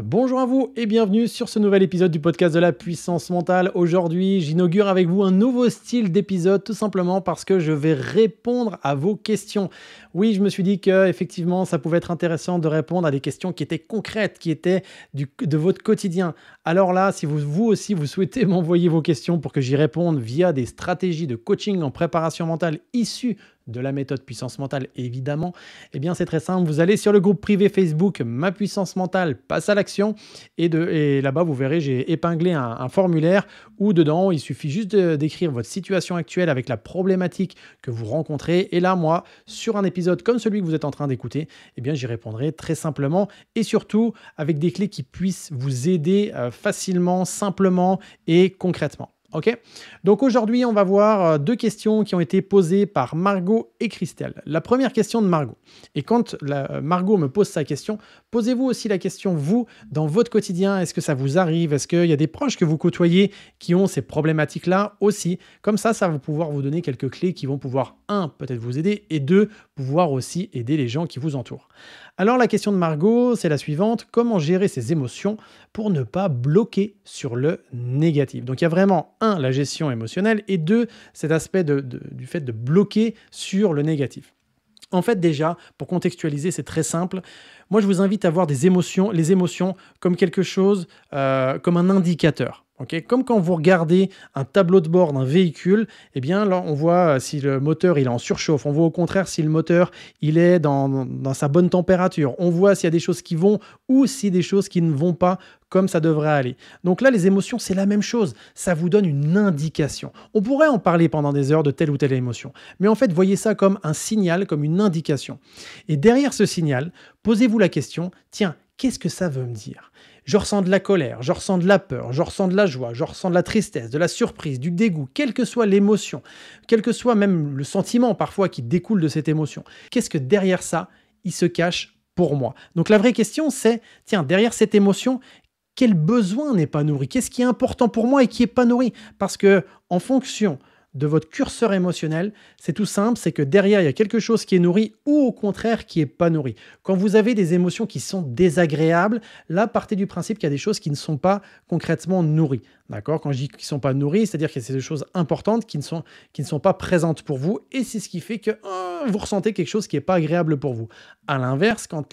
Bonjour à vous et bienvenue sur ce nouvel épisode du podcast de la puissance mentale. Aujourd'hui, j'inaugure avec vous un nouveau style d'épisode tout simplement parce que je vais répondre à vos questions. Oui, je me suis dit que effectivement, ça pouvait être intéressant de répondre à des questions qui étaient concrètes, qui étaient de votre quotidien. Alors là, si vous aussi vous souhaitez m'envoyer vos questions pour que j'y réponde via des stratégies de coaching en préparation mentale issues de la méthode puissance mentale évidemment, eh bien c'est très simple, vous allez sur le groupe privé Facebook Ma Puissance Mentale passe à l'action et là-bas vous verrez j'ai épinglé un formulaire où dedans il suffit juste d'écrire votre situation actuelle avec la problématique que vous rencontrez et là moi sur un épisode comme celui que vous êtes en train d'écouter, eh bien j'y répondrai très simplement et surtout avec des clés qui puissent vous aider facilement, simplement et concrètement. Ok. Donc aujourd'hui, on va voir deux questions qui ont été posées par Margot et Christelle. La première question de Margot. Et quand Margot me pose sa question, posez-vous aussi la question, vous, dans votre quotidien, est-ce que ça vous arrive? Est-ce qu'il y a des proches que vous côtoyez qui ont ces problématiques-là aussi? Comme ça va pouvoir vous donner quelques clés qui vont pouvoir, un, peut-être vous aider, et deux, pouvoir aussi aider les gens qui vous entourent. Alors la question de Margot, c'est la suivante. Comment gérer ses émotions pour ne pas bloquer sur le négatif? Donc il y a vraiment, un, la gestion émotionnelle et deux, cet aspect du fait de bloquer sur le négatif. En fait, déjà, pour contextualiser, c'est très simple. Moi, je vous invite à voir les émotions comme quelque chose, comme un indicateur. Okay, comme quand vous regardez un tableau de bord d'un véhicule, eh bien là on voit si le moteur il est en surchauffe, on voit au contraire si le moteur il est dans sa bonne température, on voit s'il y a des choses qui vont ou si des choses qui ne vont pas comme ça devrait aller. Donc là les émotions c'est la même chose, ça vous donne une indication. On pourrait en parler pendant des heures de telle ou telle émotion, mais en fait voyez ça comme un signal, comme une indication. Et derrière ce signal, posez-vous la question, tiens, qu'est-ce que ça veut me dire? Je ressens de la colère, je ressens de la peur, je ressens de la joie, je ressens de la tristesse, de la surprise, du dégoût, quelle que soit l'émotion, quel que soit même le sentiment parfois qui découle de cette émotion. Qu'est-ce que derrière ça, il se cache pour moi? Donc la vraie question c'est, tiens, derrière cette émotion, quel besoin n'est pas nourri? Qu'est-ce qui est important pour moi et qui n'est pas nourri? Parce que en fonction de votre curseur émotionnel, c'est tout simple, c'est que derrière, il y a quelque chose qui est nourri ou au contraire qui n'est pas nourri. Quand vous avez des émotions qui sont désagréables, là, partez du principe qu'il y a des choses qui ne sont pas concrètement nourries. D'accord? Quand je dis qu'ils ne sont pas nourris, c'est-à-dire que c'est des choses importantes qui ne sont pas présentes pour vous et c'est ce qui fait que vous ressentez quelque chose qui n'est pas agréable pour vous. À l'inverse, quand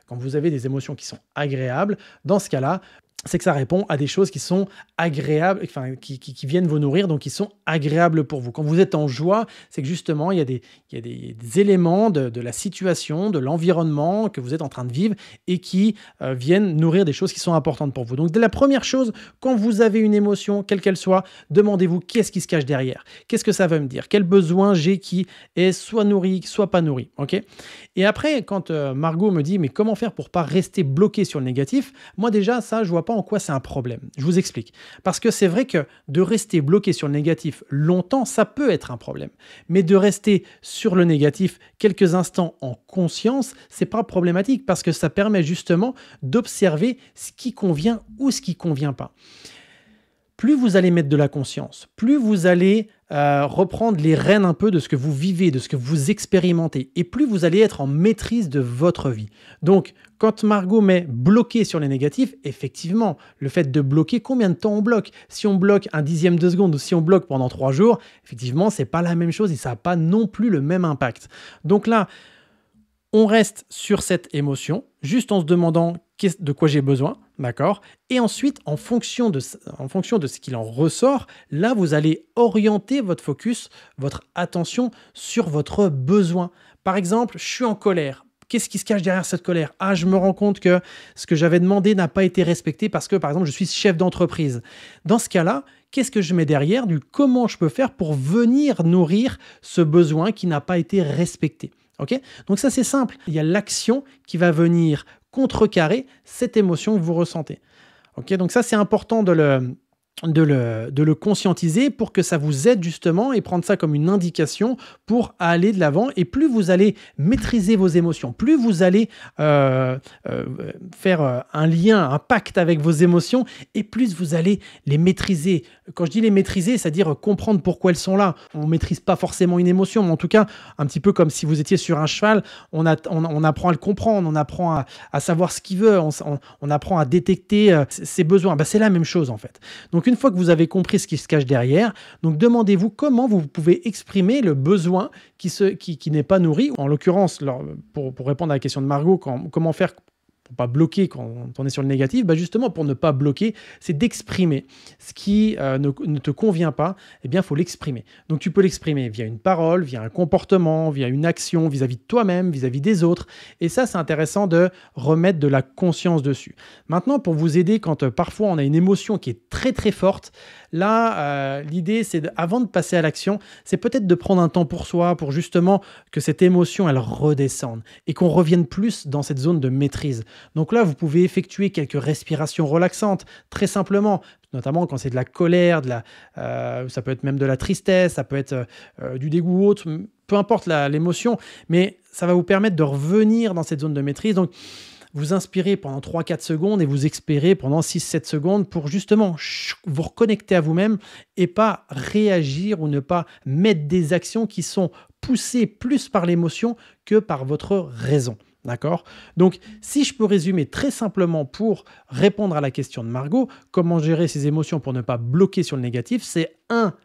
vous avez des émotions qui sont agréables, dans ce cas-là, c'est que ça répond à des choses qui sont agréables, enfin, qui viennent vous nourrir, donc qui sont agréables pour vous. Quand vous êtes en joie, c'est que justement, il y a des éléments de la situation, de l'environnement que vous êtes en train de vivre et qui viennent nourrir des choses qui sont importantes pour vous. Donc, dès la première chose, quand vous avez une émotion, quelle qu'elle soit, demandez-vous qu'est-ce qui se cache derrière. Qu'est-ce que ça veut me dire? Quel besoin j'ai qui est soit nourri, soit pas nourri. Okay? Et après, quand Margot me dit, mais comment faire pour pas rester bloqué sur le négatif? Moi, déjà, ça, je vois pas en quoi c'est un problème. Je vous explique. Parce que c'est vrai que de rester bloqué sur le négatif longtemps, ça peut être un problème. Mais de rester sur le négatif quelques instants en conscience, c'est pas problématique parce que ça permet justement d'observer ce qui convient ou ce qui convient pas. Plus vous allez mettre de la conscience, plus vous allez reprendre les rênes un peu de ce que vous vivez, de ce que vous expérimentez, et plus vous allez être en maîtrise de votre vie. Donc, quand Margot met bloqué sur les négatifs, effectivement, le fait de bloquer, combien de temps on bloque? Si on bloque un dixième de seconde ou si on bloque pendant 3 jours, effectivement, c'est pas la même chose et ça n'a pas non plus le même impact. Donc là, on reste sur cette émotion, juste en se demandant de quoi j'ai besoin, d'accord? Et ensuite, en fonction de ce qu'il en ressort, là, vous allez orienter votre focus, votre attention sur votre besoin. Par exemple, je suis en colère. Qu'est-ce qui se cache derrière cette colère? Ah, je me rends compte que ce que j'avais demandé n'a pas été respecté parce que, par exemple, je suis chef d'entreprise. Dans ce cas-là, qu'est-ce que je mets derrière? Comment je peux faire pour venir nourrir ce besoin qui n'a pas été respecté? Okay? Donc ça, c'est simple. Il y a l'action qui va venir contrecarrer cette émotion que vous ressentez. Okay? Donc ça, c'est important de de le conscientiser pour que ça vous aide justement et prendre ça comme une indication pour aller de l'avant. Et plus vous allez maîtriser vos émotions, plus vous allez faire un lien, un pacte avec vos émotions, et plus vous allez les maîtriser. Quand je dis les maîtriser, c'est-à-dire comprendre pourquoi elles sont là. On ne maîtrise pas forcément une émotion, mais en tout cas, un petit peu comme si vous étiez sur un cheval, on apprend à le comprendre, on apprend à savoir ce qu'il veut, on apprend à détecter ses besoins. C'est la même chose en fait. Donc une fois que vous avez compris ce qui se cache derrière, donc demandez-vous comment vous pouvez exprimer le besoin qui n'est pas nourri. En l'occurrence, pour répondre à la question de Margot, comment faire pour pas bloquer quand on est sur le négatif, justement pour ne pas bloquer, c'est d'exprimer ce qui ne te convient pas. Eh bien, il faut l'exprimer. Donc tu peux l'exprimer via une parole, via un comportement, via une action vis-à-vis de toi-même, vis-à-vis des autres. Et ça, c'est intéressant de remettre de la conscience dessus. Maintenant, pour vous aider quand parfois on a une émotion qui est très très forte, là, l'idée, c'est avant de passer à l'action, c'est peut-être de prendre un temps pour soi, pour justement que cette émotion, elle redescende et qu'on revienne plus dans cette zone de maîtrise. Donc là, vous pouvez effectuer quelques respirations relaxantes, très simplement, notamment quand c'est de la colère, ça peut être même de la tristesse, ça peut être du dégoût ou autre, peu importe l'émotion, mais ça va vous permettre de revenir dans cette zone de maîtrise. Donc, vous inspirez pendant 3-4 secondes et vous expirez pendant 6-7 secondes pour justement vous reconnecter à vous-même et pas réagir ou ne pas mettre des actions qui sont poussées plus par l'émotion que par votre raison. D'accord ? Donc, si je peux résumer très simplement pour répondre à la question de Margot, comment gérer ses émotions pour ne pas bloquer sur le négatif, c'est 1.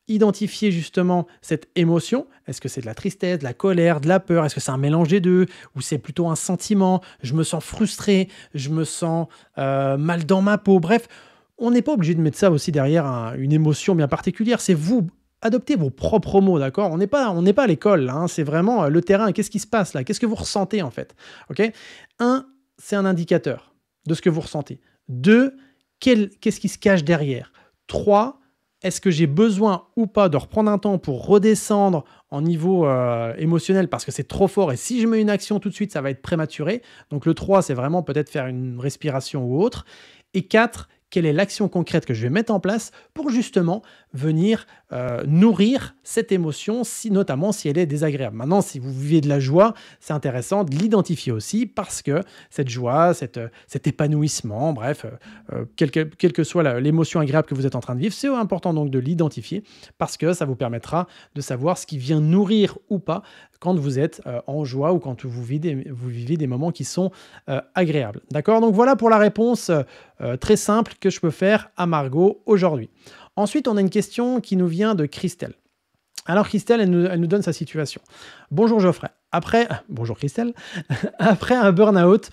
Identifier justement cette émotion. Est-ce que c'est de la tristesse, de la colère, de la peur? Est-ce que c'est un mélange des deux? Ou c'est plutôt un sentiment? Je me sens frustré, je me sens mal dans ma peau. Bref, on n'est pas obligé de mettre ça aussi derrière une émotion bien particulière. C'est vous. Adoptez vos propres mots, d'accord? On n'est pas à l'école, là, hein. C'est vraiment le terrain. Qu'est-ce qui se passe là? Qu'est-ce que vous ressentez en fait? Ok? 1, c'est un indicateur de ce que vous ressentez. 2, qu'est-ce qui se cache derrière? 3, est-ce que j'ai besoin ou pas de reprendre un temps pour redescendre en niveau émotionnel parce que c'est trop fort et si je mets une action tout de suite, ça va être prématuré. Donc le 3, c'est vraiment peut-être faire une respiration ou autre. Et 4, quelle est l'action concrète que je vais mettre en place pour justement venir nourrir cette émotion, notamment si elle est désagréable. Maintenant, si vous vivez de la joie, c'est intéressant de l'identifier aussi parce que cette joie, cet épanouissement, bref, quelle que soit l'émotion agréable que vous êtes en train de vivre, c'est important donc de l'identifier parce que ça vous permettra de savoir ce qui vient nourrir ou pas quand vous êtes en joie ou quand vous vivez des moments qui sont agréables. D'accord ? Donc voilà pour la réponse très simple que je peux faire à Margot aujourd'hui. Ensuite, on a une question qui nous vient de Christelle. Alors Christelle, elle nous donne sa situation. Bonjour Geoffrey. Bonjour Christelle. Après un burn-out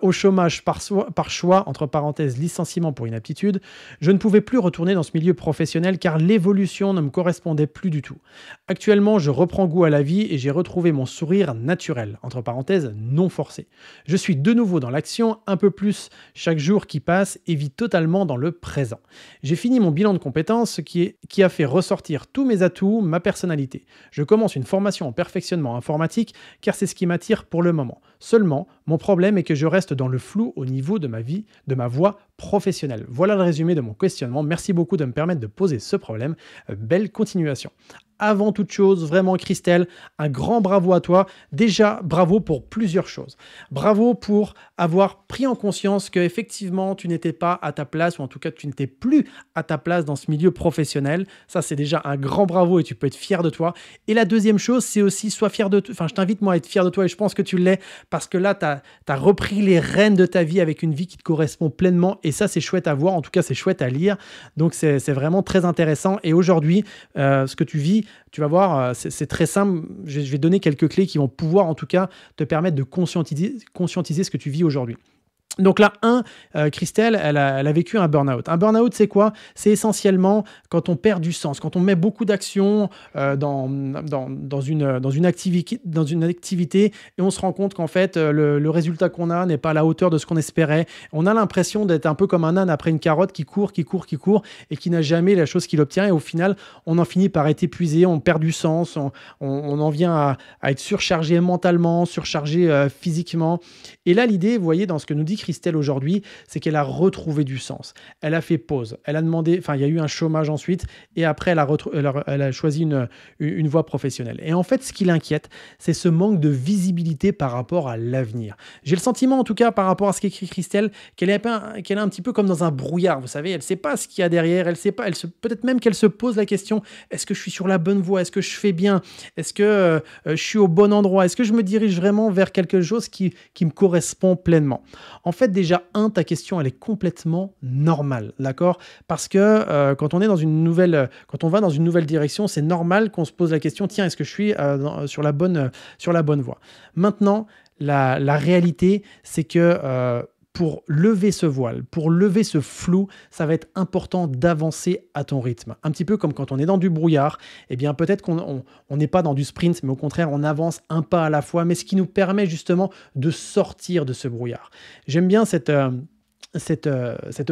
au chômage par choix, entre parenthèses licenciement pour inaptitude, je ne pouvais plus retourner dans ce milieu professionnel car l'évolution ne me correspondait plus du tout. Actuellement, je reprends goût à la vie et j'ai retrouvé mon sourire naturel, entre parenthèses non forcé. Je suis de nouveau dans l'action, un peu plus chaque jour qui passe et vis totalement dans le présent. J'ai fini mon bilan de compétences, ce qui a fait ressortir tous mes atouts, ma personnalité. Je commence une formation en perfectionnement informatique car c'est ce qui m'attire pour le moment. Seulement, mon problème est que je reste dans le flou au niveau de ma voie professionnelle. Voilà le résumé de mon questionnement. Merci beaucoup de me permettre de poser ce problème. Belle continuation. Avant toute chose, vraiment Christelle, un grand bravo à toi. Déjà, bravo pour plusieurs choses. Bravo pour avoir pris en conscience qu'effectivement, tu n'étais pas à ta place, ou en tout cas, tu n'étais plus à ta place dans ce milieu professionnel. Ça, c'est déjà un grand bravo et tu peux être fier de toi. Et la deuxième chose, c'est aussi, sois fier de toi. Enfin, je t'invite moi à être fier de toi et je pense que tu l'es parce que là, tu as repris les rênes de ta vie avec une vie qui te correspond pleinement et ça, c'est chouette à voir. En tout cas, c'est chouette à lire. Donc, c'est vraiment très intéressant. Et aujourd'hui, ce que tu vis, tu vas voir, c'est très simple. Je vais donner quelques clés qui vont pouvoir, en tout cas, te permettre de conscientiser ce que tu vis aujourd'hui. Donc là, Christelle, elle a vécu un burn-out. Un burn-out, c'est quoi? C'est essentiellement quand on perd du sens, quand on met beaucoup d'actions dans une activité et on se rend compte qu'en fait, le résultat qu'on a n'est pas à la hauteur de ce qu'on espérait. On a l'impression d'être un peu comme un âne après une carotte qui court et qui n'a jamais la chose qu'il obtient. Et au final, on en finit par être épuisé, on perd du sens, on en vient à être surchargé mentalement, surchargé physiquement. Et là, l'idée, vous voyez, dans ce que nous dit Christelle, Christelle aujourd'hui, c'est qu'elle a retrouvé du sens. Elle a fait pause. Elle a demandé, enfin, il y a eu un chômage ensuite, et après, elle a choisi une voie professionnelle. Et en fait, ce qui l'inquiète, c'est ce manque de visibilité par rapport à l'avenir. J'ai le sentiment, en tout cas, par rapport à ce qu'écrit Christelle, qu'elle est un petit peu comme dans un brouillard. Vous savez, elle ne sait pas ce qu'il y a derrière. Elle sait pas. Peut-être même qu'elle se pose la question, est-ce que je suis sur la bonne voie? Est-ce que je fais bien? Est-ce que je suis au bon endroit? Est-ce que je me dirige vraiment vers quelque chose qui me correspond pleinement? En fait, déjà, ta question, elle est complètement normale, d'accord? Parce que quand on va dans une nouvelle direction, c'est normal qu'on se pose la question, tiens, est-ce que je suis sur la bonne voie? Maintenant, la réalité, c'est que pour lever ce voile, pour lever ce flou, ça va être important d'avancer à ton rythme. Un petit peu comme quand on est dans du brouillard, eh bien peut-être qu'on n'est pas dans du sprint, mais au contraire, on avance un pas à la fois, mais ce qui nous permet justement de sortir de ce brouillard. J'aime bien cette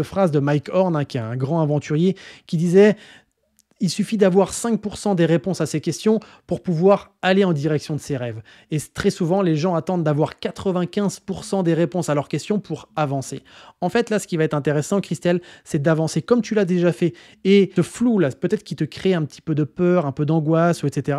phrase de Mike Horn, qui est un grand aventurier, qui disait: il suffit d'avoir 5% des réponses à ces questions pour pouvoir aller en direction de ses rêves. Et très souvent, les gens attendent d'avoir 95% des réponses à leurs questions pour avancer. En fait, là, ce qui va être intéressant, Christelle, c'est d'avancer comme tu l'as déjà fait. Et ce flou, là, peut-être qui te crée un petit peu de peur, un peu d'angoisse, etc.,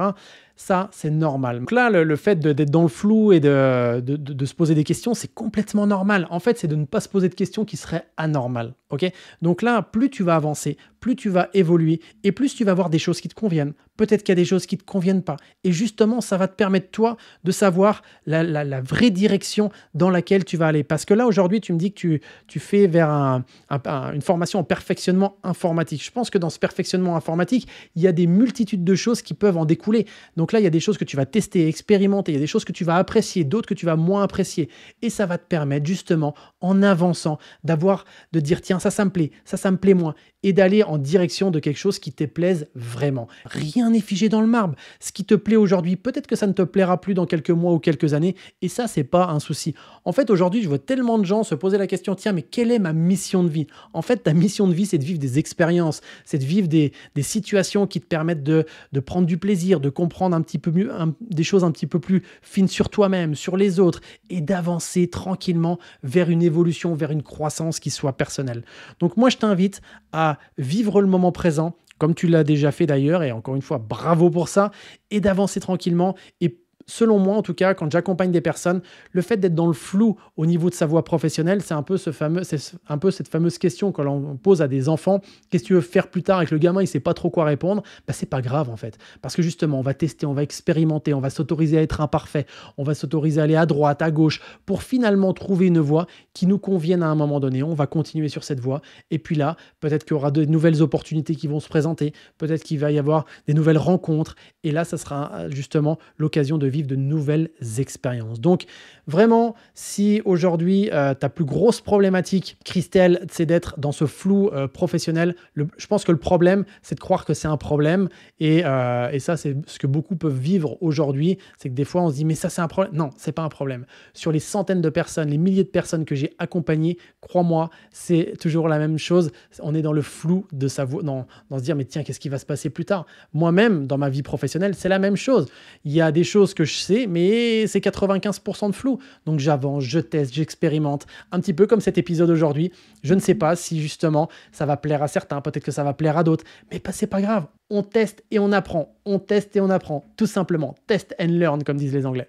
ça, c'est normal. Donc là, le fait d'être dans le flou et de se poser des questions, c'est complètement normal. En fait, c'est de ne pas se poser de questions qui seraient anormales. Okay? Donc là, plus tu vas avancer, plus tu vas évoluer et plus tu vas voir des choses qui te conviennent. Peut-être qu'il y a des choses qui ne te conviennent pas. Et justement, ça va te permettre, toi, de savoir la vraie direction dans laquelle tu vas aller. Parce que là, aujourd'hui, tu me dis que tu fais vers une formation en perfectionnement informatique. Je pense que dans ce perfectionnement informatique, il y a des multitudes de choses qui peuvent en découler. Donc là, il y a des choses que tu vas tester, expérimenter. Il y a des choses que tu vas apprécier, d'autres que tu vas moins apprécier. Et ça va te permettre, justement, en avançant, de dire, tiens, ça me plaît moins. Et d'aller en direction de quelque chose qui te plaise vraiment. Rien n'est figé dans le marbre. Ce qui te plaît aujourd'hui, peut-être que ça ne te plaira plus dans quelques mois ou quelques années, et ça, c'est pas un souci. En fait, aujourd'hui, je vois tellement de gens se poser la question, tiens, mais quelle est ma mission de vie? En fait, ta mission de vie, c'est de vivre des expériences, c'est de vivre des situations qui te permettent de prendre du plaisir, de comprendre un petit peu mieux des choses un petit peu plus fines sur toi-même, sur les autres, et d'avancer tranquillement vers une évolution, vers une croissance qui soit personnelle. Donc moi, je t'invite à vivre le moment présent, comme tu l'as déjà fait d'ailleurs, et encore une fois, bravo pour ça, et d'avancer tranquillement. Et selon moi, en tout cas, quand j'accompagne des personnes, le fait d'être dans le flou au niveau de sa voie professionnelle, c'est un peu cette fameuse question que l'on pose à des enfants. Qu'est-ce que tu veux faire plus tard? Et que le gamin, il ne sait pas trop quoi répondre. C'est pas grave, en fait. Parce que justement, on va tester, on va expérimenter, on va s'autoriser à être imparfait, on va s'autoriser à aller à droite, à gauche, pour finalement trouver une voie qui nous convienne à un moment donné. On va continuer sur cette voie. Et puis là, peut-être qu'il y aura de nouvelles opportunités qui vont se présenter. Peut-être qu'il va y avoir des nouvelles rencontres. Et là, ça sera justement l'occasion de vivre de nouvelles expériences. Donc vraiment, si aujourd'hui ta plus grosse problématique, Christelle, c'est d'être dans ce flou professionnel, je pense que le problème, c'est de croire que c'est un problème, et ça, c'est ce que beaucoup peuvent vivre aujourd'hui. C'est que des fois on se dit, mais ça, c'est un problème. Non, c'est pas un problème. Sur les centaines de personnes, les milliers de personnes que j'ai accompagnées, crois-moi, c'est toujours la même chose. On est dans le flou de dans se dire, mais tiens, qu'est-ce qui va se passer plus tard? Moi-même, dans ma vie professionnelle, c'est la même chose. Il y a des choses que je sais, mais c'est 95% de flou. Donc j'avance, je teste, j'expérimente. Un petit peu comme cet épisode aujourd'hui. Je ne sais pas si justement ça va plaire à certains, peut-être que ça va plaire à d'autres, mais c'est pas grave. On teste et on apprend. On teste et on apprend. Tout simplement. Test and learn, comme disent les Anglais.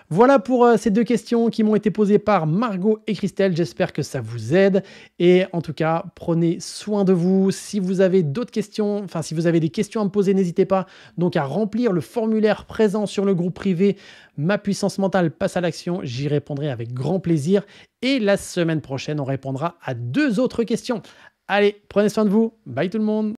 Voilà pour ces deux questions qui m'ont été posées par Margot et Christelle. J'espère que ça vous aide. Et en tout cas, prenez soin de vous. Si vous avez d'autres questions, si vous avez des questions à me poser, n'hésitez pas donc à remplir le formulaire présent sur le groupe privé Ma puissance mentale passe à l'action. J'y répondrai avec grand plaisir. Et la semaine prochaine, on répondra à 2 autres questions. Allez, prenez soin de vous. Bye tout le monde.